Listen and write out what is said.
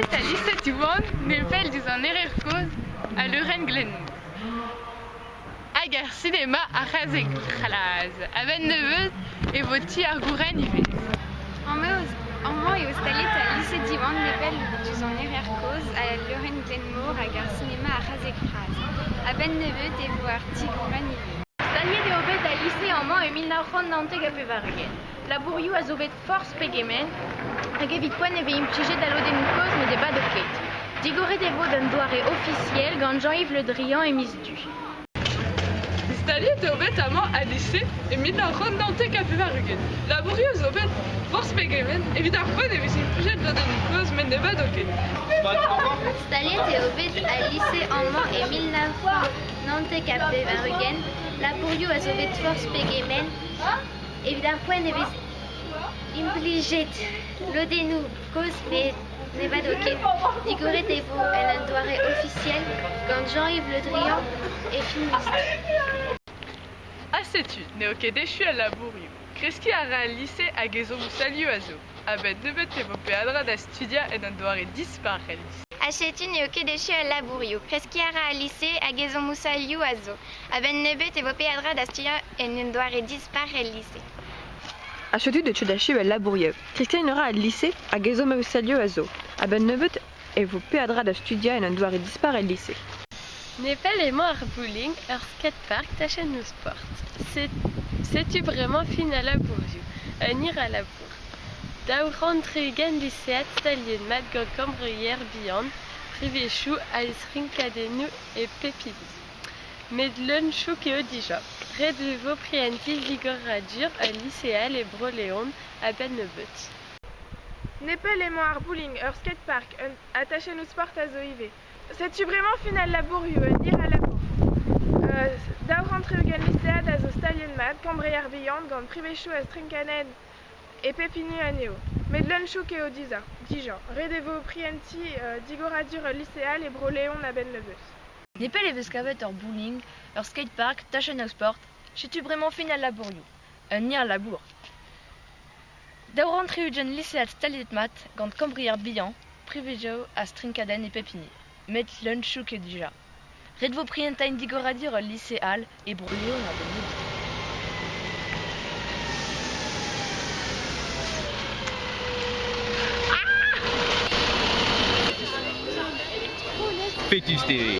Stalit a lycée Tuvan, Nepel du en Ererkoz, à Leuren Glenmore. Agar cinéma à Razek Khalaz, à Ben Neveu et Voti Argouren Yves. En moi et au Stalit à lycée Divan, Nepel du en Ererkoz, à Leuren Glenmore, agar cinéma à Razek Khalaz, à Ben Neveu et voir Tigouren Yves. Staniet eo bet a lycée en man 1990 a pevarugen. Labourioù a zo bet force pegemen, hag evit poen eve implijet da lodennoù koz met eba do ket. Digoret evo d'un doare officiel gant Jean-Yves Le Drian et Miss Du. Stalit eo bet amañ a lycée e 1990 a pevarugen. Labourioù zo bet force pegemen, evit ar poen eve implijet da lodennoù koz met eba do ket. Stalit eo bet a lycée en man et 1990 a pevarugen. Labourioù a zo bet force pegemen, evit ar poen eve implijet lodennoù koz met eba do ket. Digoret evo un doare officiel gant Jean-Yves Le Drian et filmiste. A setu, ne ket dechu a Labourioù. Kreski a ra al lycée hag ezo moussalioù a zo. A bet nebeut evo peadra da studia en un doare dispar al lycée. Achetu ne ket dechu a Labourioù. Kreski a ra al lycée hag ezo moussalioù a zo. A ben nebeut evo peadra da studia en un doare dispar al lycée. Achetu de chudachiu al Labourioù. Christian ira al lycée hag ezo moussalioù a zo. A ben nebeut evo peadra da studia en un doare dispar al lycée. Nepel et moi ar bowling, ar skatepark, tachet nous sport. C'est-tu vraiment fin à Labourioù, un ir à Labour. Daou rentregen lycéat stalien mat gant cambrière bihan, privé chou, al srinkadennou et pépite. Medlun chou keo dija. Red levo prienti vigoradur à lycéal et broléon à ben nebeut. Nepel et moi ar bowling, ur skatepark, attaché nous sport à zoivé. C'est-tu vraiment final Labourioù, dire à Labour. Daou rentre eugen lycéad a zo stalien mat, cambrière bihan, gant privé chou a strinkanen et pépini a neo. Medlun chou keo dijan. Redevo prienti digoradur lycéal et broléon a ben nebeut. Nepel e vez kavet ur bowling, ur skatepark, tachet no sport, setu bremañ fin al Labourioù, un ni al labour. Daou rentre eugen lycéat staliet mat, gant cambrière bihan, privejo a strinkaden e pepini. Met lunchou ket dija. Red vo prientañ digoradir ul lycéal e broleon a ben nebeut. Fœtus TV.